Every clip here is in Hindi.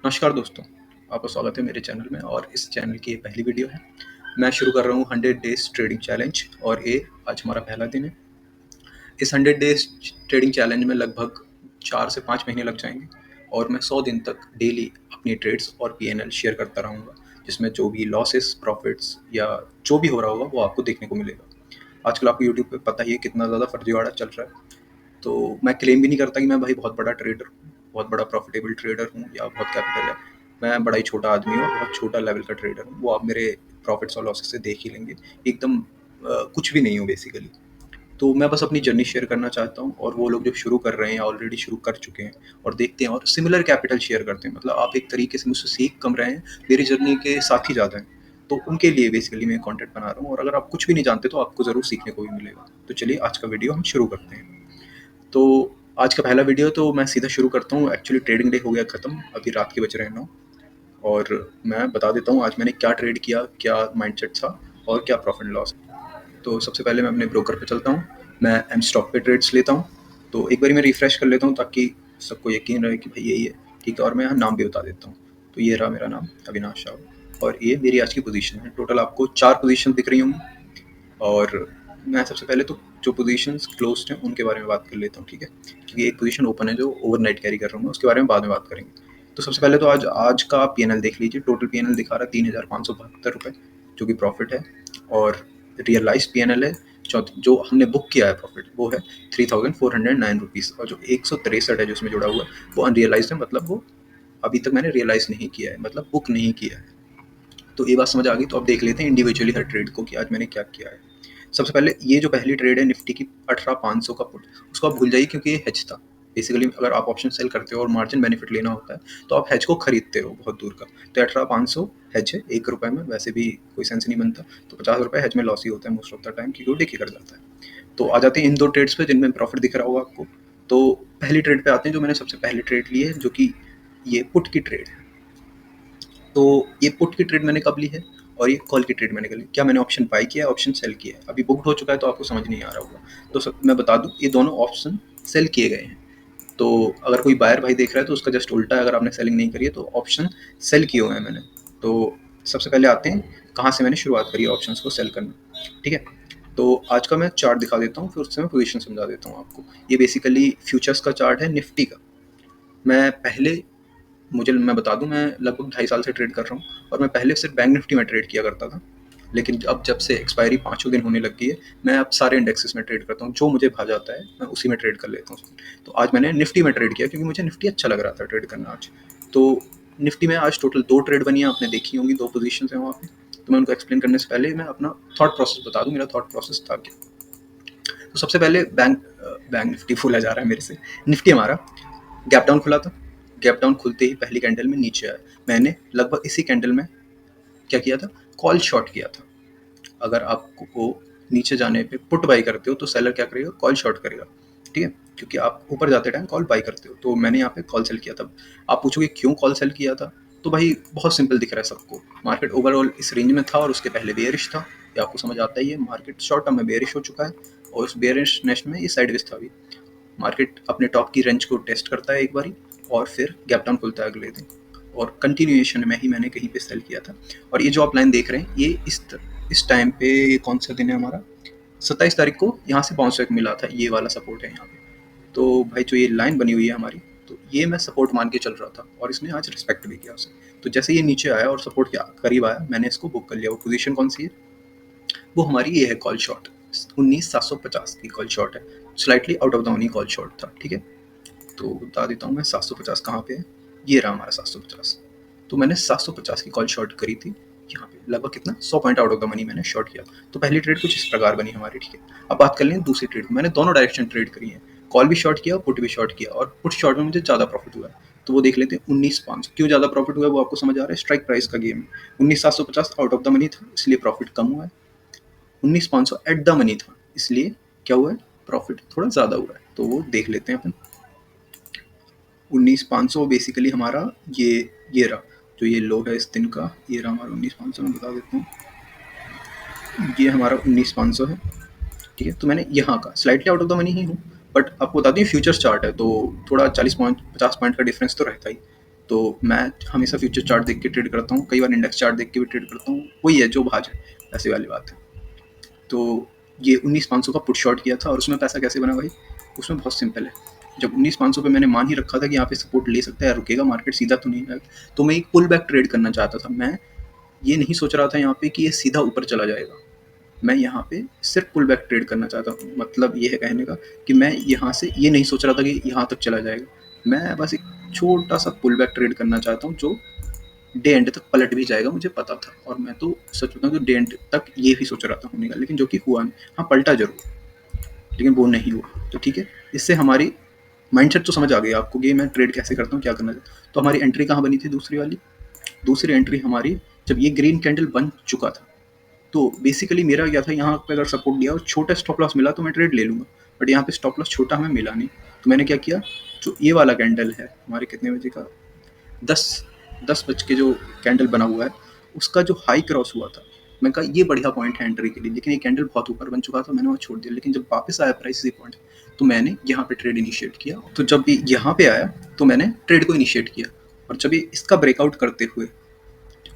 नमस्कार दोस्तों, आपका स्वागत है मेरे चैनल में और इस चैनल की ये पहली वीडियो है। मैं शुरू कर रहा हूँ 100 डेज़ ट्रेडिंग चैलेंज और ये आज हमारा पहला दिन है। इस 100 डेज़ ट्रेडिंग चैलेंज में लगभग 4 से 5 महीने लग जाएँगे और मैं 100 दिन तक डेली अपनी ट्रेड्स और पीएनएल शेयर करता रहूँगा, जिसमें जो भी लॉसेस, प्रॉफिट्स या जो भी हो रहा होगा वो आपको देखने को मिलेगा। आजकल आपको यूट्यूब पे पता ही है कितना ज़्यादा फर्जीवाड़ा चल रहा है। तो मैं क्लेम भी नहीं करता कि मैं भाई बहुत बड़ा ट्रेडर हूँ, बहुत बड़ा प्रॉफिटेबल ट्रेडर हूँ या बहुत कैपिटल है। मैं बड़ा ही छोटा आदमी हूँ और बहुत छोटा लेवल का ट्रेडर हूँ। वो आप मेरे प्रॉफिट्स और लॉसेस से देख ही लेंगे। एकदम कुछ भी नहीं हूँ बेसिकली। तो मैं बस अपनी जर्नी शेयर करना चाहता हूँ और वो लोग जो शुरू कर रहे हैं या ऑलरेडी शुरू कर चुके हैं और देखते हैं और सिमिलर कैपिटल शेयर करते हैं, मतलब आप एक तरीके से मुझसे सीख कम रहे हैं, मेरी जर्नी के साथ ही ज़्यादा हैं। तो उनके लिए बेसिकली मैं कंटेंट बना रहा हूँ और अगर आप कुछ भी नहीं जानते तो आपको ज़रूर सीखने को भी मिलेगा। तो चलिए आज का वीडियो हम शुरू करते हैं। तो आज का पहला वीडियो तो मैं सीधा शुरू करता हूँ। एक्चुअली ट्रेडिंग डे हो गया ख़त्म, अभी रात के बज रहे हैं 9 और मैं बता देता हूँ आज मैंने क्या ट्रेड किया, क्या माइंडसेट था और क्या प्रॉफिट लॉस। तो सबसे पहले मैं अपने ब्रोकर पे चलता हूँ, मैं एम स्टॉक पे ट्रेड्स लेता हूँ। तो एक बारी मैं रिफ़्रेश कर लेता हूँ ताकि सबको यकीन रहे कि भाई यही है, ठीक है। और मैं यहाँ नाम भी बता देता हूँ। तो ये रहा मेरा नाम, अविनाश राव, और ये मेरी आज की पोजीशन है। टोटल आपको 4 पोजीशन दिख रही होंगी और मैं सबसे पहले तो जो पोजीशंस क्लोज्ड हैं उनके बारे में बात कर लेता हूँ, ठीक है। क्योंकि एक पोजीशन ओपन है जो ओवरनाइट कैरी कर रहा हूँ मैं, उसके बारे में बाद में बात करेंगे। तो सबसे पहले तो आज का पीएनएल देख लीजिए। टोटल पीएनएल दिखा रहा है 3,572 रुपये, जो कि प्रॉफिट है। और रियलाइज पीएनएल है जो हमने बुक किया है प्रॉफिट, वो है 3,409 रुपीज़। और जो 163 है जो उसमें जुड़ा हुआ है वो अनरियलाइज है, मतलब वो अभी तक मैंने रियलाइज नहीं किया है, मतलब बुक नहीं किया है। तो ये बात समझ आ गई। तो अब देख लेते हैं इंडिविजुअली हर ट्रेड को कि आज मैंने क्या किया है। सबसे पहले ये जो पहली ट्रेड है निफ्टी की 18,500 का पुट, उसको आप भूल जाइए क्योंकि ये हेज था। बेसिकली अगर आप ऑप्शन सेल करते हो और मार्जिन बेनिफिट लेना होता है तो आप हेज को खरीदते हो बहुत दूर का। तो 18,500 हेज है, 1 रुपये में वैसे भी कोई सेंस नहीं बनता। तो 50 रुपये हेज में लॉस ही होता है मोस्ट ऑफ द टाइम, क्योंकि वो डिके कर जाता है। तो आ जाते हैं इन दो ट्रेड्स पे जिनमें प्रॉफिट दिख रहा होगा आपको। तो पहली ट्रेड पे आते हैं जो मैंने सबसे पहले ट्रेड ली है, जो कि ये पुट की ट्रेड है। तो ये पुट की ट्रेड मैंने कब ली है और ये कॉल की ट्रेड मैंने कब ली। क्या मैंने ऑप्शन बाई किया है, ऑप्शन सेल किया है? अभी बुकड हो चुका है तो आपको समझ नहीं आ रहा होगा। तो मैं बता दूं ये दोनों ऑप्शन सेल किए गए हैं। तो अगर कोई बायर भाई देख रहा है तो उसका जस्ट उल्टा है, अगर आपने सेलिंग नहीं करी है तो ऑप्शन सेल किए हुए हैं मैंने। तो सबसे पहले आते हैं कहाँ से मैंने शुरुआत करी है ऑप्शंस को सेल करना, ठीक है। तो आज का मैं चार्ट दिखा देता हूँ, फिर उससे मैं पोजीशन समझा देता हूँ आपको। ये बेसिकली फ्यूचर्स का चार्ट है निफ्टी का। मैं पहले मैं बता दूं, मैं लगभग 2.5 साल से ट्रेड कर रहा हूँ और मैं पहले सिर्फ बैंक निफ्टी में ट्रेड किया करता था। लेकिन अब जब से एक्सपायरी 5 दिन होने लग गई है, मैं अब सारे इंडेक्सेस में ट्रेड करता हूँ। जो मुझे भा जाता है मैं उसी में ट्रेड कर लेता हूँ। तो आज मैंने निफ्टी में ट्रेड किया क्योंकि मुझे निफ्टी अच्छा लग रहा था ट्रेड करना आज। तो निफ्टी में आज टोटल 2 ट्रेड बनी है, आपने देखी होंगी, 2 पोजीशन है वहाँ पे। तो मैं उनको एक्सप्लेन करने से पहले मैं अपना थॉट प्रोसेस बता दूँ, मेरा थॉट प्रोसेस था क्या। तो सबसे पहले बैंक निफ्टी फुला जा रहा है मेरे से। निफ्टी हमारा गैप डाउन खुला था, गैप डाउन खुलते ही पहली कैंडल में नीचे आया। मैंने लगभग इसी कैंडल में क्या किया था, कॉल शॉर्ट किया था। अगर आपको नीचे जाने पे पुट बाई करते हो तो सेलर क्या करेगा, कॉल शॉर्ट करेगा, ठीक है। क्योंकि आप ऊपर जाते टाइम कॉल बाई करते हो। तो मैंने यहाँ पे कॉल सेल किया था। आप पूछोगे क्यों कॉल सेल किया था, तो भाई बहुत सिंपल दिख रहा है सबको। मार्केट ओवरऑल इस रेंज में था और उसके पहले बेयरिश था, ये आपको समझ आता ही है। मार्केट शॉर्ट टर्म में बेयरिश हो चुका है और उस बेयरिशनेस में ये साइडवेज था। अभी मार्केट अपने टॉप की रेंज को टेस्ट करता है एक बारी और फिर गैप डाउन खुलता है अगले दिन, और कंटिन्यूएशन में ही मैंने कहीं पे सेल किया था। और ये जो आप लाइन देख रहे हैं ये इस टाइम पे, ये कौन सा दिन है हमारा, 27 तारीख को यहाँ से बाउंस बैक मिला था। ये वाला सपोर्ट है यहाँ पे। तो भाई जो ये लाइन बनी हुई है हमारी, तो ये मैं सपोर्ट मान के चल रहा था और इसने आज रिस्पेक्ट भी किया उसे। तो जैसे ये नीचे आया और सपोर्ट के करीब आया, मैंने इसको बुक कर लिया। वो पोजीशन कौन सी है, वो हमारी ये है कॉल शॉर्ट, 19,750 की कॉल शॉर्ट है। Slightly out of the money call short था, ठीक है। तो बता देता हूँ मैं 750 कहाँ पे है। ये रहा हमारा 750। तो मैंने 750 की कॉल शॉर्ट करी थी यहाँ पे, लगभग कितना 100 point out of the money मैंने शॉर्ट किया। तो पहली ट्रेड कुछ इस प्रकार बनी हमारी, ठीक है। अब बात कर लें दूसरी ट्रेड। मैंने दोनों डायरेक्शन ट्रेड करी है, कॉल भी शॉर्ट किया और पुट भी शॉर्ट किया, और पुट शॉर्ट में मुझे ज़्यादा प्रॉफिट हुआ है। तो वो देख लेते हैं 19,500 क्यों ज़्यादा प्रॉफिट हुआ है, वो आपको समझ आ रहा है। स्ट्राइक प्राइस का गेम है। 19,750 आउट ऑफ द मनी था इसलिए प्रॉफिट कम हुआ है, 19,500 एट द मनी था इसलिए क्या हुआ है, प्रॉफिट थोड़ा ज़्यादा हुआ है। तो वो देख लेते हैं अपन। 19,500 बेसिकली हमारा ये रहा, जो ये लो है इस दिन का, ये रहा हमारा 19,500। मैं बता देता हूँ, ये हमारा 19,500 है, ठीक है। तो मैंने यहाँ का slightly out of the money ही हूँ, बट आपको बता दें फ्यूचर्स चार्ट है तो थोड़ा 40 पॉइंट 50 पॉइंट का डिफरेंस तो रहता ही। तो मैं हमेशा फ्यूचर चार्ट देख के ट्रेड करता हूँ, कई बार इंडेक्स चार्ट देख के भी ट्रेड करता हूँ, वही है जो भाज है, ऐसी वाली बात है। तो ये 19,500 का पुट शॉट किया था और उसमें पैसा कैसे बना भाई? उसमें बहुत सिंपल है, जब 19,500 पे मैंने मान ही रखा था कि यहाँ पे सपोर्ट ले सकता है, रुकेगा मार्केट, सीधा तो नहीं आएगा, तो मैं एक पुल बैक ट्रेड करना चाहता था। मैं ये नहीं सोच रहा था यहाँ पे कि ये सीधा ऊपर चला जाएगा, मैं यहाँ पे सिर्फ पुल बैक ट्रेड करना चाहता हूँ। मतलब ये है कहने का कि मैं यहाँ से ये नहीं सोच रहा था कि यहाँ तक चला जाएगा, मैं बस एक छोटा सा पुल बैक ट्रेड करना चाहता हूँ जो डे एंड तक पलट भी जाएगा, मुझे पता था। और मैं तो सच बताऊँ तो डे एंड तक ये भी सोच रहा था होने का, लेकिन जो कि हुआ नहीं। हाँ, पलटा जरूर, लेकिन वो नहीं हुआ। तो ठीक है, इससे हमारी माइंडसेट तो समझ आ गई आपको कि मैं ट्रेड कैसे करता हूँ, क्या करना चाहता हूँ। तो हमारी एंट्री कहाँ बनी थी? दूसरी वाली। दूसरी एंट्री हमारी जब ये ग्रीन कैंडल बन चुका था, तो बेसिकली मेरा क्या था, यहाँ पे अगर सपोर्ट दिया और छोटा स्टॉप लॉस मिला तो मैं ट्रेड ले लूँगा, बट यहाँ पे स्टॉप लॉस छोटा हमें मिला नहीं। तो मैंने क्या किया, जो ये वाला कैंडल है हमारे कितने बजे का, 10 बज के जो कैंडल बना हुआ है, उसका जो हाई क्रॉस हुआ था, मैंने कहा ये बढ़िया पॉइंट है एंट्री के लिए, लेकिन ये कैंडल बहुत ऊपर बन चुका था, मैंने वहाँ छोड़ दिया। लेकिन जब वापस आया प्राइस इसी पॉइंट, तो मैंने यहाँ पे ट्रेड इनिशिएट किया। तो जब ये यहाँ पे आया तो मैंने ट्रेड को इनिशिएट किया, और जब ये इसका ब्रेकआउट करते हुए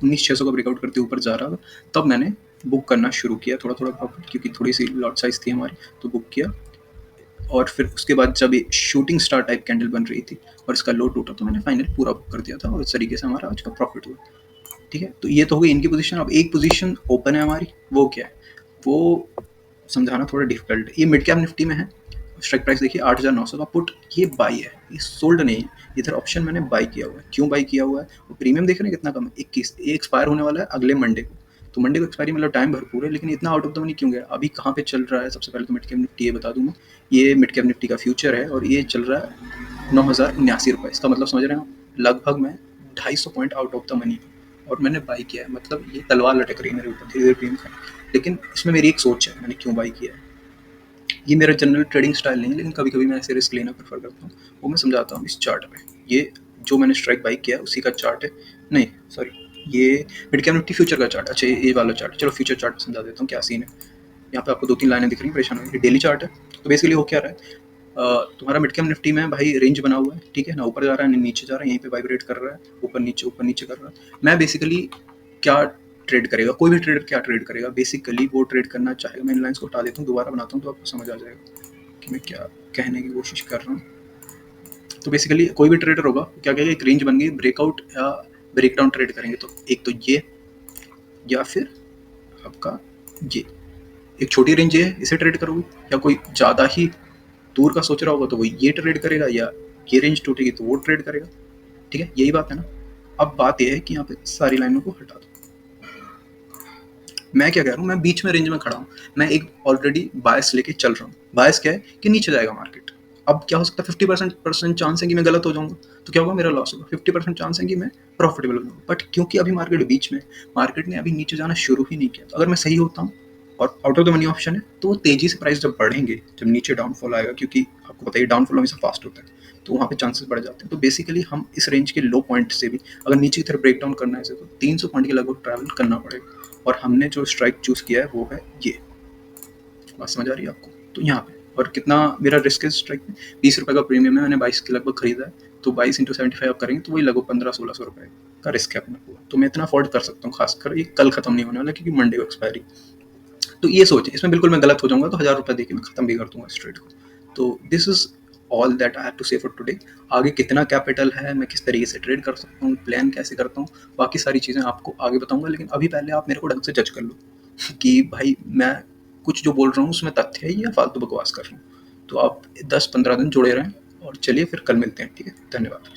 19,600 का ब्रेकआउट करते ऊपर जा रहा था, तब मैंने बुक करना शुरू किया थोड़ा थोड़ा प्रॉफिट, क्योंकि थोड़ी सी लॉट साइज थी हमारी, तो बुक किया। और फिर उसके बाद जब ये शूटिंग स्टार टाइप कैंडल बन रही थी और इसका लो टूटा, तो मैंने फाइनल पूरा बुक कर दिया था, और इस तरीके से हमारा आज का प्रॉफिट हुआ। ठीक है, तो ये तो हो गई इनकी पोजीशन। अब एक पोजीशन ओपन है हमारी, वो क्या है वो समझाना थोड़ा डिफिकल्ट है। ये मिड कैप निफ्टी में है, स्ट्राइक प्राइस देखिए 8,900 का पुट, ये बाई है, ये सोल्ड नहीं है। इधर ऑप्शन मैंने बाई किया हुआ है। क्यों बाई किया हुआ है? वो प्रीमियम देख रहे हैं कितना कम है, 21। ये एक्सपायर होने वाला है अगले मंडे को, तो मंडे को एक्सपायरी, मतलब टाइम भरपूर है, लेकिन इतना आउट ऑफ द मनी क्यों गया? अभी कहाँ पे चल रहा है? सबसे पहले तो मिड कैप निफ्टी ये बता दूँ मैं, ये मिड कैप निफ्टी का फ्यूचर है और ये चल रहा है 9,079 रुपये। इसका मतलब समझ रहे हैं आप, लगभग मैं 250 point out of the money, और मैंने बाई किया है। मतलब ये तलवार लटक रही है मेरे ऊपर, धीरे धीरे प्रीमियम का। लेकिन इसमें मेरी एक सोच है, मैंने क्यों बाई किया है। ये मेरा जनरल ट्रेडिंग स्टाइल नहीं है, लेकिन कभी कभी मैं ऐसे रिस्क लेना प्रेफर करता हूँ, वो मैं समझाता हूँ इस चार्ट में। ये जो मैंने स्ट्राइक बाई किया है उसी का चार्ट है, नहीं सॉरी, ये मिड कैप निफ्टी फ्यूचर का चार्ट। अच्छा, ये वाला चार्ट, चलो फ्यूचर चार्ट समझा देता हूँ क्या सीन है। यहाँ पे आपको 2-3 लाइनें दिख रही हैं, परेशान होंगे। डेली चार्ट है, तो बेसिकली हो क्या रहा है, तुम्हारा मिड कैप निफ्टी में भाई रेंज बना हुआ है, ठीक है ना, ऊपर जा रहा है ना नीचे जा रहा है, यहीं पे वाइब्रेट कर रहा है, ऊपर नीचे कर रहा है। मैं बेसिकली क्या ट्रेड करेगा, कोई भी ट्रेडर क्या ट्रेड करेगा, बेसिकली वो ट्रेड करना चाहेगा। मैं इन लाइन्स को हटा देता हूँ, दोबारा बनाता हूँ तो आपको समझ आ जाएगा कि मैं क्या कहने की कोशिश कर रहा हूँ। तो बेसिकली कोई भी ट्रेडर होगा क्या कहेगा, एक रेंज बन गई, ब्रेकआउट या ब्रेकडाउन ट्रेड करेंगे, तो एक तो ये, या फिर आपका ये एक छोटी रेंज है, इसे ट्रेड करोगे, या कोई ज़्यादा ही दूर का सोच रहा होगा तो वो ये ट्रेड करेगा, या ये रेंज टूटेगी तो वो ट्रेड करेगा। ठीक है, यही बात है ना। अब बात यह है कि यहाँ पे सारी लाइनों को हटा दो। मैं क्या कह रहा हूँ, मैं बीच में रेंज में खड़ा हूँ, मैं एक ऑलरेडी बायस लेके चल रहा हूँ। बायस क्या है कि नीचे जाएगा मार्केट। अब क्या हो सकता है, 50% चांस है कि मैं गलत हो जाऊंगा, तो क्या होगा, मेरा लॉस होगा। 50% चांस है कि मैं प्रॉफिटेबल हो जाऊंगा, बट क्योंकि अभी मार्केट बीच में, मार्केट ने अभी नीचे जाना शुरू ही नहीं किया, तो अगर मैं सही होता हूँ और out of the money option है, तो तेजी से प्राइस जब बढ़ेंगे, जब नीचे डाउनफॉल आएगा, क्योंकि आपको पता है डाउनफॉल हमेशा फास्ट होता है, तो वहाँ पे चांसेस बढ़ जाते हैं। तो बेसिकली हम इस रेंज के लो पॉइंट से भी अगर नीचे की तरफ ब्रेक डाउन करना है इसे, तो 300 पॉइंट के लगभग ट्रैवल करना पड़ेगा, और हमने जो स्ट्राइक चूज किया है वो है ये। बात समझ आ रही है आपको? तो यहाँ पे, और कितना मेरा रिस्क है स्ट्राइक में, 20 रुपये का प्रीमियम है, मैंने 22 के लगभग खरीदा है, तो 22 × 75 आप करेंगे तो वही लगभग 1500-1600 रुपये का रिस्क है अपना पूरा। तो मैं इतना अफोर्ड कर सकता हूँ, खासकर ये कल खत्म नहीं होने वाला, क्योंकि मंडे को एक्सपायरी। तो ये सोचें, इसमें बिल्कुल मैं गलत हो जाऊंगा तो 1000 रुपये देके मैं खत्म भी कर दूंगा इस ट्रेड को। तो this is all that I have to say for today. आगे कितना कैपिटल है, मैं किस तरीके से ट्रेड कर सकता हूँ, प्लान कैसे करता हूँ, बाकी सारी चीज़ें आपको आगे बताऊंगा। लेकिन अभी पहले आप मेरे को ढंग से जज कर लो कि भाई मैं कुछ जो बोल रहा हूँ उसमें तथ्य है या फालतू बकवास कर रहा हूँ। तो आप 10-15 दिन जुड़े रहें, और चलिए फिर कल मिलते हैं। ठीक है, धन्यवाद।